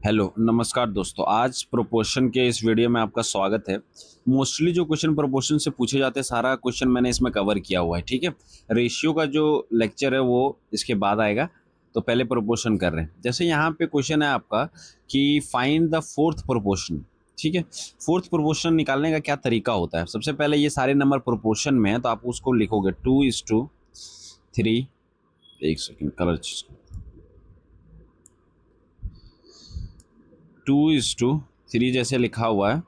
Hello नमस्कार दोस्तों। आज प्रोपोर्शन के इस वीडियो में आपका स्वागत है। मोस्टली जो क्वेश्चन प्रोपोर्शन से पूछे जाते हैं सारा क्वेश्चन मैंने इसमें कवर किया हुआ है। ठीक है, रेशियो का जो लेक्चर है वो इसके बाद आएगा। तो पहले प्रोपोर्शन कर रहे हैं। जैसे यहाँ पे क्वेश्चन है आपका कि फाइंड द फोर्थ प्रोपोर्शन। ठीक है, फोर्थ प्रोपोर्शन निकालने का क्या तरीका होता है। सबसे पहले ये सारे नंबर प्रोपोर्शन में है तो आप उसको लिखोगे 2:3। एक सेकेंड, कलर 2:3 जैसे लिखा हुआ है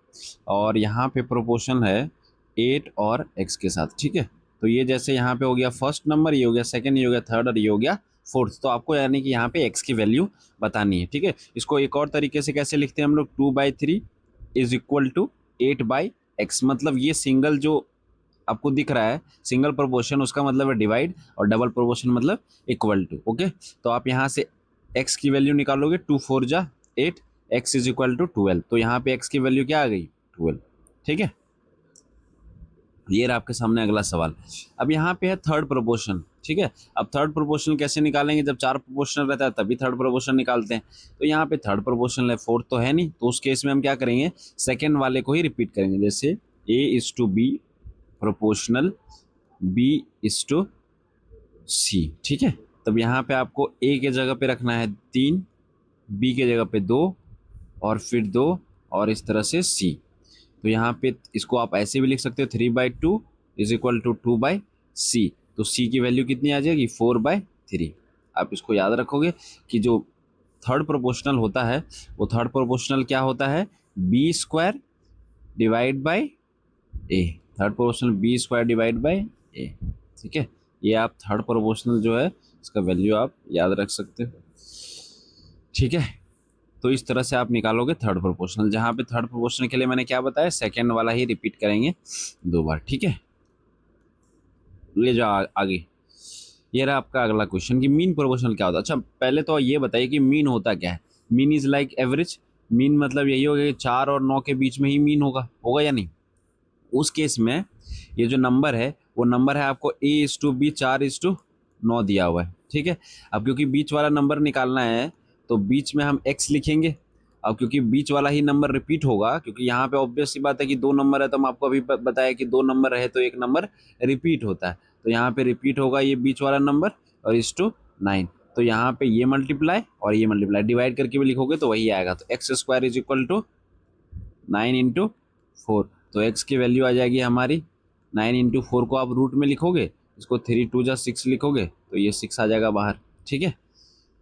और यहाँ पे प्रोपोर्शन है 8 और x के साथ। ठीक है, तो ये जैसे यहाँ पे हो गया फर्स्ट नंबर, ये हो गया सेकंड, ये हो गया थर्ड और ये हो गया फोर्थ। तो आपको यानी कि यहाँ पे x की वैल्यू बतानी है। ठीक है, इसको एक और तरीके से कैसे लिखते हैं हम लोग, 2/3 इज इक्वल टू 8/x। मतलब ये सिंगल जो आपको दिख रहा है सिंगल प्रोपोर्शन, उसका मतलब है डिवाइड, और डबल प्रोपोर्शन मतलब इक्वल टू। ओके, तो आप यहाँ से x की वैल्यू निकालोगे, 2×4=8, x इज इक्वल टू 12। तो यहाँ पे x की वैल्यू क्या आ गई, 12। ठीक है, ये रहा आपके सामने अगला सवाल। अब यहाँ पे है थर्ड प्रोपोर्शन। ठीक है, अब थर्ड प्रोपोर्शन कैसे निकालेंगे, जब चार प्रोपोर्शन रहता है तभी थर्ड प्रोपोर्शन निकालते हैं। तो यहाँ पे थर्ड प्रोपोर्शन है, फोर्थ तो है नहीं, तो उस केस में हम क्या करेंगे, सेकेंड वाले को ही रिपीट करेंगे। जैसे A:B प्रोपोर्शनल B:C। ठीक है, तब यहाँ पे आपको A के जगह पे रखना है 3, B के जगह पे 2 और फिर 2 और इस तरह से C। तो यहाँ पे इसको आप ऐसे भी लिख सकते हो, 3/2 इज इक्वल टू 2/C। तो C की वैल्यू कितनी आ जाएगी, 4/3। आप इसको याद रखोगे कि जो थर्ड प्रोपोर्शनल होता है वो थर्ड प्रोपोर्शनल क्या होता है, B² divide by A। Third proportional B² divide by A। ठीक है, ये आप थर्ड प्रोपोर्शनल जो है इसका वैल्यू आप याद रख सकते हो। ठीक है, तो इस तरह से आप निकालोगे थर्ड प्रोपोर्शनल। जहाँ पे थर्ड प्रोपोर्शनल के लिए मैंने क्या बताया, सेकेंड वाला ही रिपीट करेंगे 2 बार। ठीक है, ले जाओ आगे। ये रहा आपका अगला क्वेश्चन कि मीन प्रोपोर्शनल क्या होता है। अच्छा, पहले तो ये बताइए कि मीन होता क्या है। Mean is like average. Mean मतलब यही होगा कि 4 और 9 के बीच में ही मीन होगा, होगा या नहीं। उस केस में ये जो नंबर है वो नंबर है आपको A:B 4:9 दिया हुआ है। ठीक है, अब क्योंकि बीच वाला नंबर निकालना है तो बीच में हम x लिखेंगे। अब क्योंकि बीच वाला ही नंबर रिपीट होगा, क्योंकि यहाँ पे ऑब्वियस सी बात है कि दो नंबर है, तो हम आपको अभी बताया कि दो नंबर है तो एक नंबर रिपीट होता है। तो यहाँ पे रिपीट होगा ये बीच वाला नंबर और /9। तो यहाँ पे ये मल्टीप्लाई और ये मल्टीप्लाई, डिवाइड करके भी लिखोगे तो वही आएगा। तो x² इज इक्वल टू 9×4। तो x की वैल्यू आ जाएगी हमारी 9×4 को आप रूट में लिखोगे, इसको 3×2=6 लिखोगे तो ये 6 आ जाएगा बाहर। ठीक है,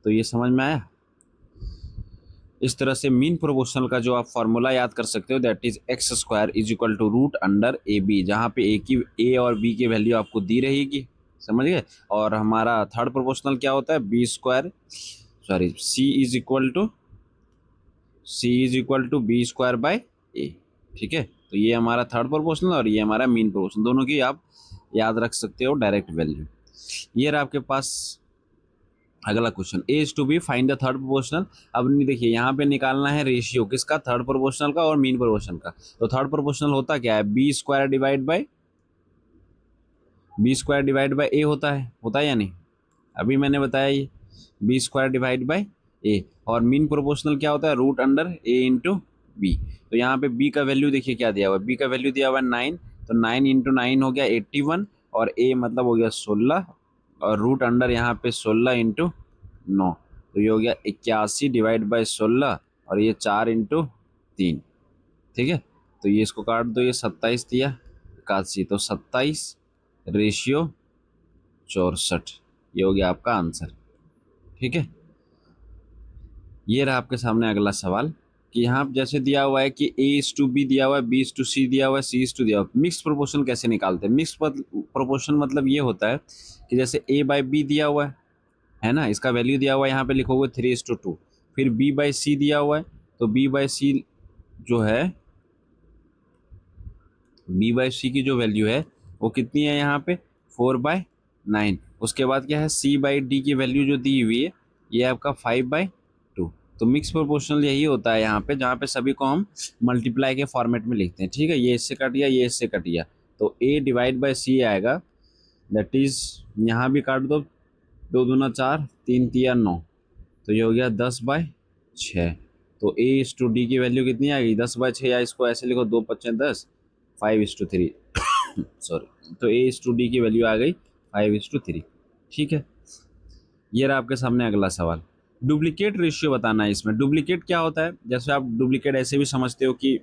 तो ये समझ में आया। इस तरह से मीन प्रोपोर्शनल का जो आप फॉर्मूला याद कर सकते हो, that is x² is equal to √AB, जहाँ पे a और b की वैल्यू आपको दी रहेगी। समझ गए। और हमारा थर्ड प्रोपोर्शनल क्या होता है, C is equal to B²/A। ठीक है, तो ये हमारा थर्ड प्रोपोर्शनल और ये हमारा मीन प्रोपोर्शनल, दोनों की आप याद रख सकते हो डायरेक्ट वैल्यू। ये रहा आपके पास अगला question, A:B find the third proportional. अब नहीं, देखिए यहाँ पे निकालना है रेशियो किसका, थर्ड प्रोपोर्शनल का और मीन प्रोपोर्शनल का। तो थर्ड प्रोपोर्शनल होता क्या है, B² डिवाइड बाई A होता है या नहीं। अभी मैंने बताया ये B² डिवाइड बाई A। और मीन प्रोपोर्शनल क्या होता है, √A/B। तो यहाँ पे B का वैल्यू देखिए क्या दिया हुआ है, B का वैल्यू दिया हुआ है 9। तो 9×9 हो गया 81 और A मतलब हो गया 16 और √, यहाँ पे 16×9 तो ये हो गया 81 डिवाइड बाई 16 और ये 4×3। ठीक है, तो ये इसको काट दो, ये 27 दिया 81, तो 27:64, ये हो गया आपका आंसर। ठीक है, ये रहा आपके सामने अगला सवाल कि यहाँ जैसे दिया हुआ है कि A:B दिया हुआ है, B:C दिया हुआ है, C:2 दिया हुआ है। मिक्स प्रोपोर्शन कैसे निकालते हैं। मिक्स प्रोपोर्शन मतलब ये होता है कि जैसे A/B दिया हुआ है ना, इसका वैल्यू दिया हुआ है, यहाँ पे लिखोगे 3:2। फिर B/C दिया हुआ है, तो B/C जो है, B/C की जो वैल्यू है वो कितनी है यहाँ पे, 4/9। उसके बाद क्या है, C/D की वैल्यू जो दी हुई है ये आपका 5/2। तो मिक्स प्रोपोर्शनल यही होता है यहाँ पे, जहाँ पे सभी को हम मल्टीप्लाई के फॉर्मेट में लिखते हैं। ठीक है, ये इससे कट गया, ये इससे कट गया, तो A/C आएगा। दैट इज, यहाँ भी काट दो, 2×2 = 4, 3×3 = 9, तो ये हो गया 10/6। तो A/D की वैल्यू कितनी आ गई 10/6, या इसको ऐसे लिखो 2×5 = 10, 5:3 सॉरी। तो A/D की वैल्यू आ गई 5:3। ठीक है, ये रहा आपके सामने अगला सवाल। डुप्लीकेट रेशियो बताना है इसमें। डुप्लीकेट क्या होता है, जैसे आप डुप्लीकेट ऐसे भी समझते हो कि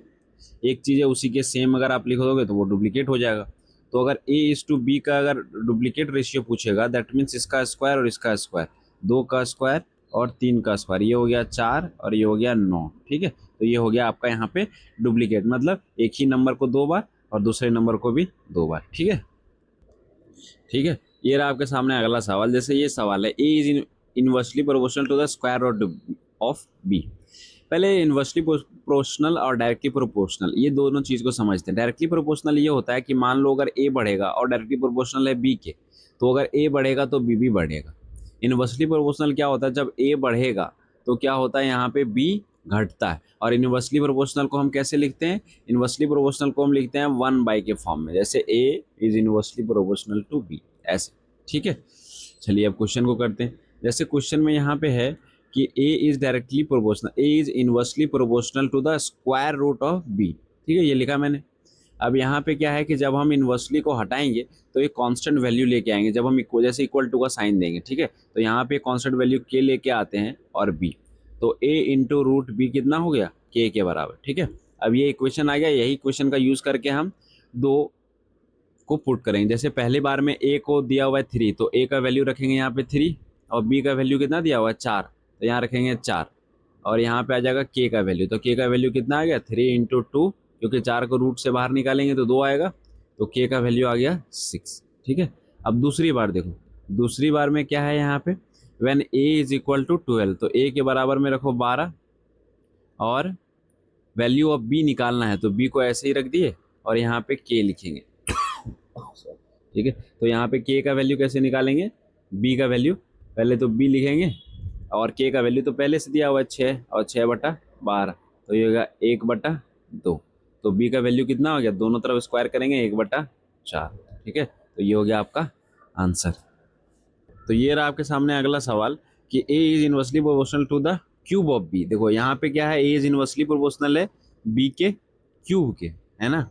एक चीज़ है उसी के सेम अगर आप लिख दोगे तो वो डुप्लीकेट हो जाएगा। तो अगर A/B का अगर डुप्लीकेट रेशियो पूछेगा, दैट मीन्स इसका स्क्वायर और इसका स्क्वायर, 2 का स्क्वायर और 3 का स्क्वायर, ये हो गया 4 और ये हो गया 9। ठीक है, तो ये हो गया आपका यहाँ पे डुप्लीकेट, मतलब एक ही नंबर को 2 बार और दूसरे नंबर को भी 2 बार। ठीक है, ठीक है, ये रहा आपके सामने अगला सवाल। जैसे ये सवाल है, A is inversely proportional to the square root of B. पहले इनवर्सली प्रोपोर्शनल और डायरेक्टली प्रोपोर्शनल, ये दोनों चीज़ को समझते हैं। डायरेक्टली प्रोपोर्शनल ये होता है कि मान लो अगर ए बढ़ेगा और डायरेक्टली प्रोपोर्शनल है बी के, तो अगर ए बढ़ेगा तो बी भी बढ़ेगा। इनवर्सली प्रोपोर्शनल क्या होता है, जब ए बढ़ेगा तो क्या होता है यहाँ पे बी घटता है। और इनवर्सली प्रोपोर्शनल को हम कैसे लिखते हैं, इनवर्सली प्रोपोर्शनल को हम लिखते हैं 1/, के फॉर्म में, जैसे A is inversely proportional to B, ऐसे। ठीक है, चलिए अब क्वेश्चन को करते हैं। जैसे क्वेश्चन में यहाँ पे है कि A is directly proportional, A is inversely proportional to the square root of B. ठीक है, ये लिखा मैंने। अब यहाँ पे क्या है कि जब हम इनवर्सली को हटाएंगे तो एक कांस्टेंट वैल्यू लेके आएंगे, जब हम जैसे इक्वल टू का साइन देंगे। ठीक है, तो यहाँ पे कांस्टेंट वैल्यू के लेके आते हैं और बी, तो ए इंटू रूट बी कितना हो गया, के बराबर। ठीक है, अब ये इक्वेशन आ गया, यही इक्वेशन का यूज करके हम दो को पुट करेंगे। जैसे पहली बार में ए को दिया हुआ है 3, तो ए का वैल्यू रखेंगे यहाँ पे 3 और बी का वैल्यू कितना दिया हुआ है 4, तो यहाँ रखेंगे 4 और यहाँ पे आ जाएगा के का वैल्यू। तो के का वैल्यू कितना आ गया 3 इंटू 2, क्योंकि 4 को रूट से बाहर निकालेंगे तो 2 आएगा, तो के का वैल्यू आ गया 6। ठीक है, अब दूसरी बार देखो, दूसरी बार में क्या है यहाँ पे, when A is equal to 12, तो ए के बराबर में रखो 12 और वैल्यू ऑफ बी निकालना है, तो बी को ऐसे ही रख दिए और यहाँ पे के लिखेंगे। ठीक है, तो यहाँ पे के का वैल्यू कैसे निकालेंगे, बी का वैल्यू पहले तो बी लिखेंगे और के का वैल्यू तो पहले से दिया हुआ है 6 और 6/12, तो ये होगा 1/2। तो बी का वैल्यू कितना हो गया, दोनों तरफ स्क्वायर करेंगे 1/4। ठीक है, तो ये हो गया आपका आंसर। तो ये रहा आपके सामने अगला सवाल कि A is inversely proportional to the cube of B. देखो यहाँ पे क्या है, ए इज इनवर्सली प्रोपोर्शनल है बी के क्यूब के, है ना।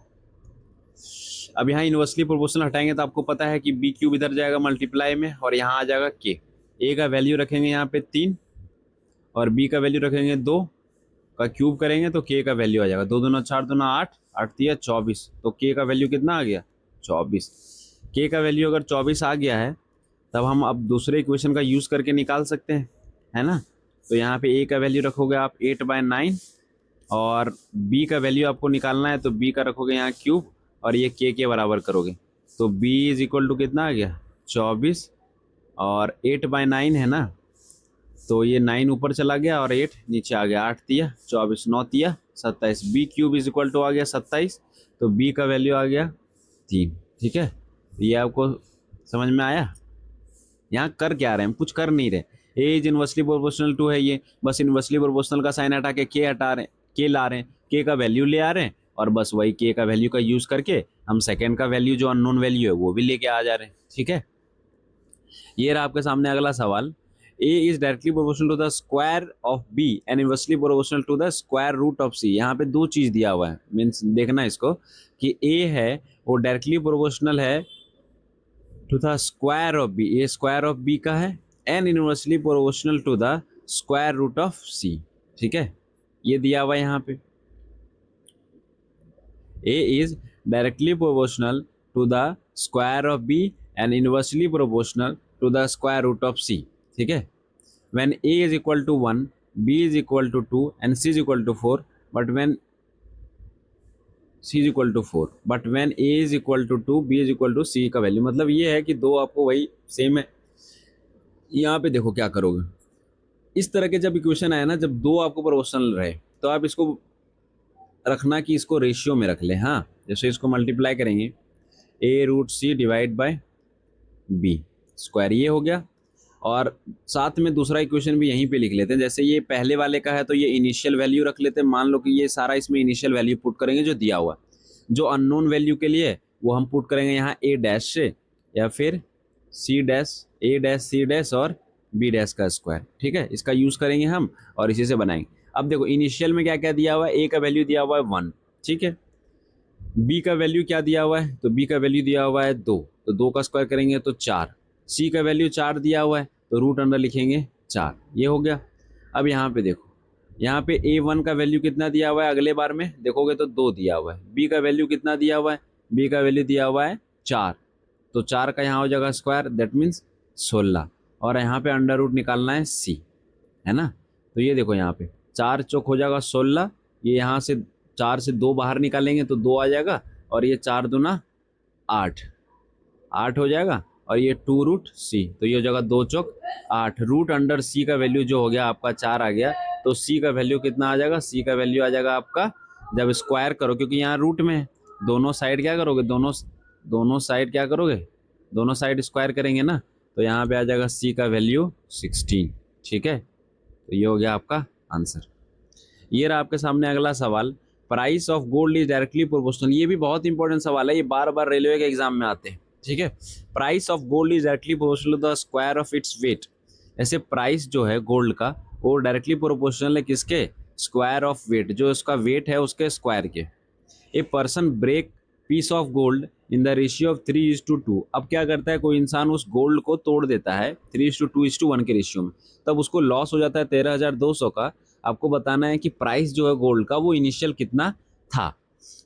अब यहाँ इनवर्सली प्रोपोर्शनल हटाएंगे तो आपको पता है कि बी क्यूब इधर जाएगा मल्टीप्लाई में और यहाँ आ जाएगा के। ए का वैल्यू रखेंगे यहाँ पे 3 और बी का वैल्यू रखेंगे 2 का क्यूब करेंगे तो के का वैल्यू आ जाएगा 2 दूना 4 दूना 8, 8 तिया 24, तो के का वैल्यू कितना आ गया 24। के का वैल्यू अगर 24 आ गया है तब हम अब दूसरे इक्वेशन का यूज़ करके निकाल सकते हैं, है ना। तो यहाँ पे ए का वैल्यू रखोगे आप 8/9 और बी का वैल्यू आपको निकालना है, तो बी का रखोगे यहाँ क्यूब और ये के बराबर करोगे, तो b इज इक्वल टू कितना आ गया 24 और 8/9 है ना, तो ये 9 ऊपर चला गया और 8 नीचे आ गया, 8 तिया 24, 9 तिया 27, B cube is equal to आ गया 27, तो b का वैल्यू आ गया 3। ठीक है, ये आपको समझ में आया। यहाँ कर क्या रहे हैं, हम कुछ कर नहीं रहे। ए इज इनवर्सली प्रोपोर्शनल टू है, ये बस इनवर्सली प्रोपोर्शनल का साइन हटा के के हटा रहे हैं, के ला रहे हैं, के का वैल्यू ले आ रहे हैं और बस वही के का वैल्यू का यूज करके हम सेकेंड का वैल्यू जो अननोन वैल्यू है वो भी लेके आ जा रहे हैं। ठीक है, ये रहा आपके सामने अगला सवाल। A is directly proportional to the square of B and inversely proportional to the square root of C. यहाँ पे दो चीज दिया हुआ है, मीन्स देखना इसको कि ए है वो डायरेक्टली प्रोपोर्शनल है to the square of B, A square of B का है, and inversely proportional to the square root of C. ठीक है, ये दिया हुआ है यहाँ पे A is directly proportional to the square of B and inversely proportional to the square root of C. ठीक है, when A is equal to 1, B is equal to 2 and C is equal to 4, but when C is equal to 4, but when A is equal to 2, B is equal to C का value, मतलब ये है कि दो आपको वही same है। यहाँ पे देखो क्या करोगे, इस तरह के जब इक्वेशन आए ना, जब दो आपको प्रोपोर्शनल रहे तो आप इसको रखना कि इसको रेशियो में रख लें। हाँ, जैसे इसको मल्टीप्लाई करेंगे A√C divide by B square, ये हो गया, और साथ में दूसरा इक्वेशन भी यहीं पे लिख लेते हैं। जैसे ये पहले वाले का है तो ये इनिशियल वैल्यू रख लेते हैं, मान लो कि ये सारा इसमें इनिशियल वैल्यू पुट करेंगे जो दिया हुआ, जो अननोन वैल्यू के लिए वो हम पुट करेंगे यहाँ A' से या फिर A' C' और B' का स्क्वायर। ठीक है, इसका यूज़ करेंगे हम और इसी से बनाएंगे। अब देखो इनिशियल में क्या क्या दिया हुआ है, ए का वैल्यू दिया हुआ है 1, ठीक है। बी का वैल्यू क्या दिया हुआ है, तो बी का वैल्यू दिया हुआ है 2, तो 2 का स्क्वायर करेंगे तो 4। सी का वैल्यू 4 दिया हुआ है, तो रूट अंडर लिखेंगे 4, ये हो गया। अब यहाँ पे देखो, यहाँ पे A1 का वैल्यू कितना दिया हुआ है, अगले बार में देखोगे तो 2 दिया हुआ है। बी का वैल्यू कितना दिया हुआ है, बी का वैल्यू दिया हुआ है 4, तो 4 का यहाँ हो जाएगा स्क्वायर, दैट मीन्स 16। और यहाँ पे अंडर रूट निकालना है सी, है ना। तो ये देखो यहाँ पे 4 चौक हो जाएगा 16, ये यहाँ से 4 से 2 बाहर निकालेंगे तो 2 आ जाएगा, और ये 4 दूना 8, 8 हो जाएगा, और ये 2 रूट सी, तो ये हो जाएगा 2 चौक 8। रूट अंडर सी का वैल्यू जो हो गया आपका 4 आ गया, तो सी का वैल्यू कितना आ जाएगा, सी का वैल्यू आ जाएगा आपका, जब स्क्वायर करो क्योंकि यहाँ रूट में है, दोनों साइड क्या करोगे, दोनों साइड क्या करोगे, दोनों साइड स्क्वायर करेंगे ना, तो यहाँ पे आ जाएगा सी का वैल्यू 16, ठीक है। तो ये हो गया आपका आंसर। ये रहा आपके सामने अगला सवाल, price of gold is directly proportional. ये भी बहुत इंपॉर्टेंट सवाल है, ये बार बार रेलवे के एग्जाम में आते हैं, ठीक है। Price of gold is directly proportional to the square of its weight. ऐसे प्राइस जो है गोल्ड का वो डायरेक्टली प्रोपोर्शनल है किसके, स्क्वायर ऑफ वेट, जो उसका वेट है उसके स्क्वायर के। A person break piece of gold in the ratio of 3:2। अब क्या करता है, कोई इंसान उस गोल्ड को तोड़ देता है 3:2:1 के रेशियो में, तब उसको लॉस हो जाता है 13,200 का। आपको बताना है कि प्राइस जो है गोल्ड का वो इनिशियल कितना था।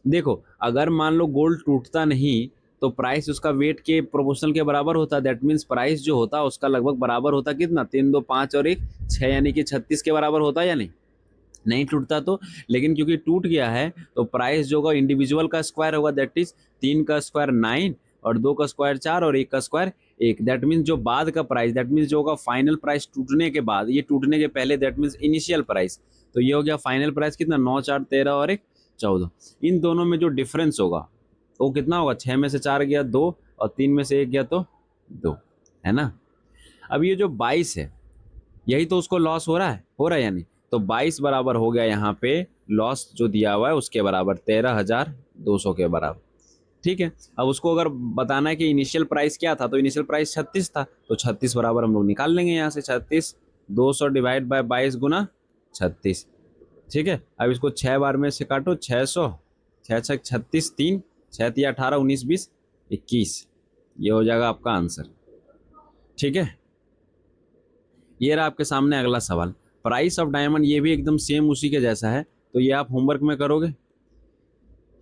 देखो अगर मान लो गोल्ड टूटता नहीं तो प्राइस उसका वेट के प्रोपोर्शनल के बराबर होता, दैट मीन्स प्राइस जो होता उसका लगभग बराबर होता कितना, 3, 2, 5 और 1, 6, यानी कि 36 के बराबर होता या नहीं टूटता तो। लेकिन क्योंकि टूट गया है तो प्राइस जो होगा इंडिविजुअल का स्क्वायर होगा, दैट इज 3 का स्क्वायर 9 और 2 का स्क्वायर 4 और 1 का स्क्वायर 1। दैट मीन्स जो बाद का प्राइस, दैट मीन्स जो होगा फाइनल प्राइस टूटने के बाद, ये टूटने के पहले दैट मीन्स इनिशियल प्राइस। तो ये हो गया फाइनल प्राइस कितना, 9, 4, 13 और 1, 14। इन दोनों में जो डिफरेंस होगा वो कितना होगा, 6 में से 4 गया 2 और 3 में से 1 गया तो 2, है ना। अब ये जो 22 है यही तो उसको लॉस हो रहा है यानी, तो 22 बराबर हो गया यहाँ पे लॉस जो दिया हुआ है उसके बराबर 13,200 के बराबर, ठीक है। अब उसको अगर बताना है कि इनिशियल प्राइस क्या था, तो इनिशियल प्राइस 36 था, तो 36 बराबर हम लोग निकाल लेंगे यहाँ से 36, 200 डिवाइड बाय 22 गुना 36, ठीक है। अब इसको 6 बार में से काटो, 600, 6 6 36, 3 6 3 18 19 20 21, ये हो जाएगा आपका आंसर, ठीक है। ये रहा आपके सामने अगला सवाल, प्राइस ऑफ डायमंड। ये भी एकदम सेम उसी के जैसा है, तो ये आप होमवर्क में करोगे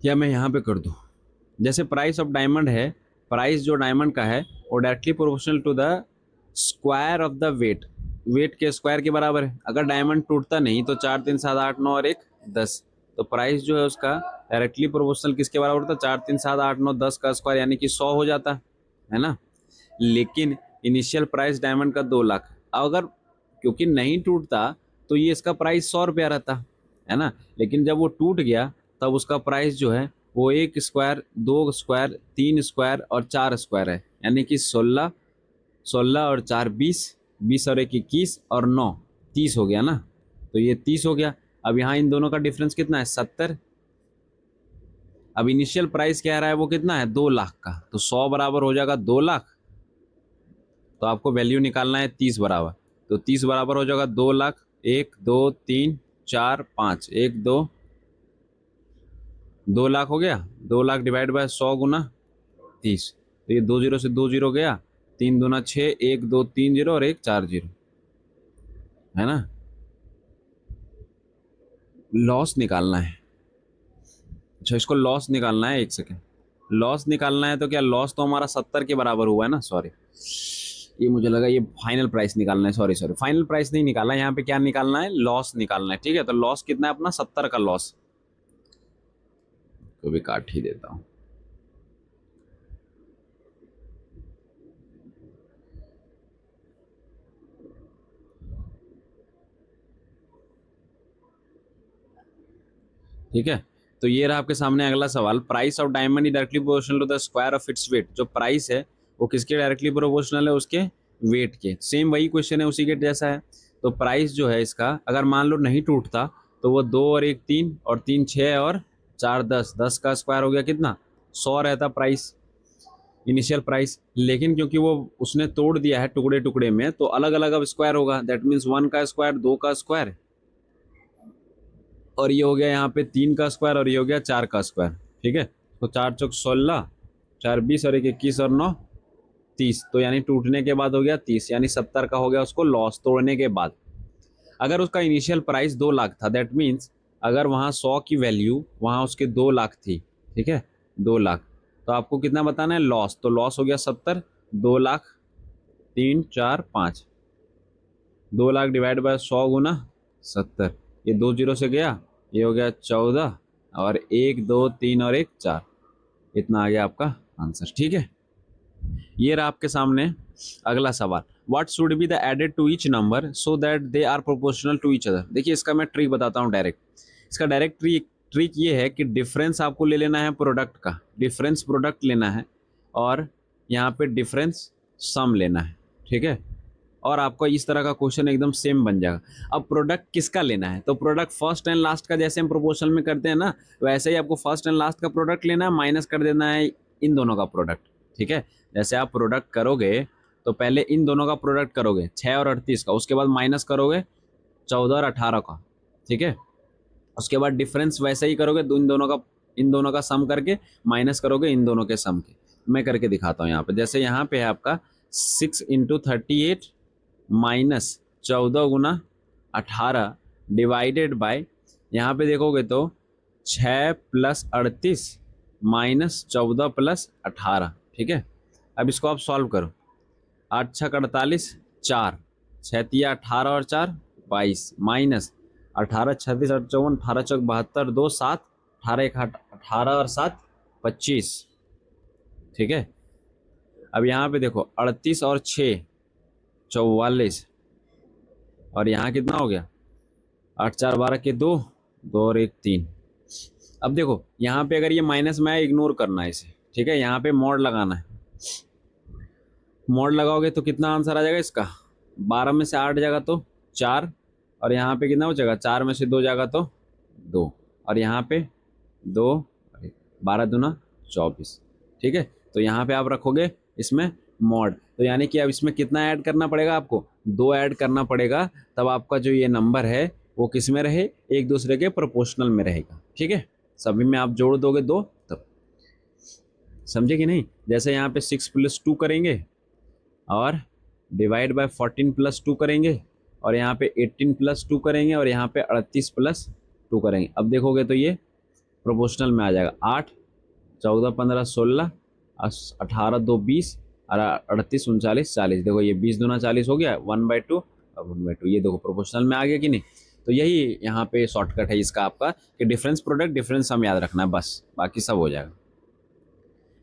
या मैं यहाँ पे कर दूँ। जैसे प्राइस ऑफ डायमंड है, प्राइस जो डायमंड का है वो directly proportional to the square of the weight, weight के स्क्वायर के बराबर है। अगर डायमंड टूटता नहीं तो 4 3 7 8 9 और 1 10, तो प्राइस जो है उसका डायरेक्टली प्रोपोर्शनल किसके बराबर होता है, 4 3 7 8 9 10 का स्क्वायर, यानी कि 100 हो जाता है ना। लेकिन इनिशियल प्राइस डायमंड का 2 लाख, अगर क्योंकि नहीं टूटता तो ये इसका प्राइस 100 रुपया रहता है ना। लेकिन जब वो टूट गया तब उसका प्राइस जो है वो 1 स्क्वायर 2 स्क्वायर 3 स्क्वायर और 4 स्क्वायर है, यानी कि 16 16 और 4 20, 20 और 1 21 और 9 30 हो गया ना, तो ये 30 हो गया। अब यहाँ इन दोनों का डिफरेंस कितना है, 70। अब इनिशियल प्राइस कह रहा है वो कितना है, 2 लाख का, तो 100 बराबर हो जाएगा 2 लाख, तो आपको वैल्यू निकालना है 30 बराबर, तो 30 बराबर हो जाएगा 2 लाख, 1 2 3 4 5, 1 2 लाख हो गया, 2 लाख डिवाइड बाय 100 गुना 30, तो ये 2 जीरो से 2 जीरो गया, 3 दूना 6, 1 2 3 जीरो और 1 4 जीरो, है ना। लॉस निकालना है, अच्छा इसको लॉस निकालना है, एक सेकेंड, लॉस निकालना है तो क्या लॉस तो हमारा 70 के बराबर हुआ है ना, सॉरी ये मुझे लगा ये फाइनल प्राइस निकालना है, सॉरी फाइनल प्राइस नहीं निकालना है, यहाँ पे क्या निकालना है, लॉस निकालना है, ठीक है। तो लॉस कितना है अपना, 70 का लॉस, को भी काट ही देता हूँ। ठीक है, तो ये रहा आपके सामने अगला सवाल, price of diamond is directly proportional to the square of its weight. जो प्राइस है वो किसके डायरेक्टली प्रोपोर्शनल है, उसके वेट के। सेम वही क्वेश्चन है, उसी के जैसा है। तो प्राइस जो है इसका अगर मान लो नहीं टूटता तो वो 2 और 1 3 और 3 6 और 4 10, 10 का स्क्वायर हो गया कितना, 100 रहता प्राइस, इनिशियल प्राइस। लेकिन क्योंकि वो उसने तोड़ दिया है टुकड़े टुकड़े में तो अलग अलग अब स्क्वायर होगा, दैट मीन्स 1 का स्क्वायर 2 का स्क्वायर और ये हो गया यहाँ पे 3 का स्क्वायर और ये हो गया 4 का स्क्वायर, ठीक है। तो 4 चौक 16, 4 20 और 1 21 और 9 30, तो यानी टूटने के बाद हो गया 30, यानी 70 का हो गया उसको लॉस तोड़ने के बाद। अगर उसका इनिशियल प्राइस 2 लाख था, दैट मीन्स अगर वहाँ 100 की वैल्यू वहाँ उसके 2 लाख थी, ठीक है, 2 लाख, तो आपको कितना बताना है लॉस, तो लॉस हो गया 70, 2 लाख 3 4 5, 2 लाख डिवाइड बाय 100 गुना 70, ये 2 जीरो से गया, ये हो गया 14 और 1 2 3 और 1 4, इतना आ गया आपका आंसर, ठीक है। ये रहा आपके सामने अगला सवाल, what should be the added to each number so that they are proportional to each other. देखिए इसका मैं ट्रिक बताता हूँ डायरेक्ट। इसका डायरेक्ट ट्रिक ये है कि डिफरेंस आपको ले लेना है प्रोडक्ट का, डिफरेंस प्रोडक्ट लेना है और यहाँ पे डिफरेंस सम लेना है, ठीक है, और आपका इस तरह का क्वेश्चन एकदम सेम बन जाएगा। अब प्रोडक्ट किसका लेना है, तो प्रोडक्ट फर्स्ट एंड लास्ट का जैसे हम प्रोपोर्शनल में करते हैं ना, वैसे ही आपको फर्स्ट एंड लास्ट का प्रोडक्ट लेना है, माइनस कर देना है इन दोनों का प्रोडक्ट, ठीक है। जैसे आप प्रोडक्ट करोगे तो पहले इन दोनों का प्रोडक्ट करोगे 6 और 38 का, उसके बाद माइनस करोगे 14 और 18 का, ठीक है। उसके बाद डिफरेंस वैसे ही करोगे, इन दोनों का सम करके माइनस करोगे इन दोनों के सम के। मैं करके दिखाता हूँ यहाँ पे। जैसे यहाँ पे है आपका 6 into 38 minus 14 Guna 18 divided by, यहाँ पे देखोगे तो 6 प्लस 38 माइनस 14 प्लस 18, ठीक है। अब इसको आप सॉल्व करो, 8 छक 48, 4 6 तिया 18 और 4 22 माइनस 18 36 8 54 18 चौक 72 2 7 18 1 18 और 7 25, ठीक है। अब यहाँ पे देखो 38 और 6 44 और यहाँ कितना हो गया 8 4 12 के 2 2 और 1 3। अब देखो यहाँ पे अगर ये माइनस में है इग्नोर करना है इसे, ठीक है। यहाँ पे मॉड लगाना है, मॉड लगाओगे तो कितना आंसर आ जाएगा इसका, 12 में से 8 जाएगा तो 4 और यहाँ पे कितना बचेगा 4 में से 2 जाएगा तो 2 और यहाँ पे 2 12 दूना 24, ठीक है। तो यहाँ पे आप रखोगे इसमें मॉड, तो यानी कि अब इसमें कितना ऐड करना पड़ेगा आपको, 2 ऐड करना पड़ेगा, तब आपका जो ये नंबर है वो किस में रहे, एक दूसरे के प्रोपोर्शनल में रहेगा, ठीक है। सभी में आप जोड़ दोगे 2 तब, समझे कि नहीं। जैसे यहाँ पे 6 + 2 करेंगे और डिवाइड बाय 14 + 2 करेंगे और यहाँ पे 18 + 2 करेंगे और यहाँ पे 38 + 2 करेंगे। अब देखोगे तो ये प्रोपोर्शनल में आ जाएगा, 8 14 15 16 18 2 20 और 38 39 40, देखो ये 20 दूना 40 हो गया, 1/2 और 1/2, ये देखो प्रोपोर्शनल में आ गया कि नहीं। तो यही यहाँ पे शॉर्टकट है इसका आपका कि डिफरेंस प्रोडक्ट डिफरेंस सम याद रखना है, बस बाकी सब हो जाएगा।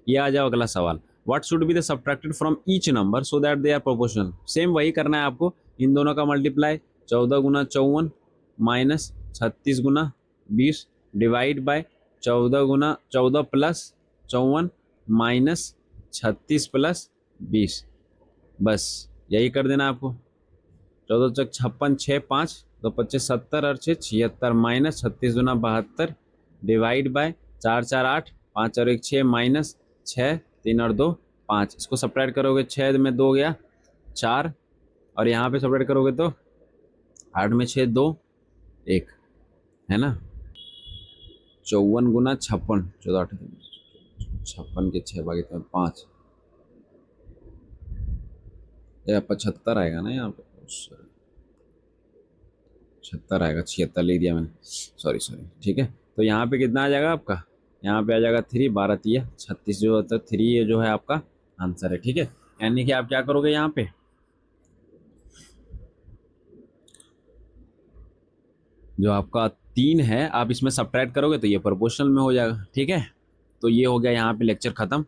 ये आ जाओ अगला सवाल, what should be the subtracted from each number so that they are proportional. Same वही करना है आपको, इन दोनों का मल्टीप्लाई 14 गुना 54 माइनस 36 गुना 20 डिवाइड बाय 14 गुना 14 प्लस 54 माइनस 36 प्लस 20, बस यही कर देना आपको। 14 चक 56 6 5 2 25 70 और 6 76 माइनस 36 गुना 72 डिवाइड बाय 4 4 8 5 और 1 6 माइनस 6 3 और 2 5, इसको सब्ट्रैक्ट करोगे 6 में 2 गया 4 और यहाँ पे सब्ट्रैक्ट करोगे तो 8 में 6 2 1, है ना। 54 गुना 56 14 56 के 6 भागे 5, या 75 आएगा ना, यहाँ पे 76 आएगा, 76 लिख दिया मैंने, सॉरी, ठीक है। तो यहाँ पे कितना आ जाएगा आपका, यहाँ पे आ जाएगा 3 12 तिया 36, जो होता है 3, ये जो है आपका आंसर है, ठीक है। यानी कि आप क्या करोगे, यहाँ पे जो आपका 3 है आप इसमें सब्ट्रैक्ट करोगे तो ये प्रोपोर्शनल में हो जाएगा, ठीक है। तो ये हो गया यहाँ पे लेक्चर खत्म।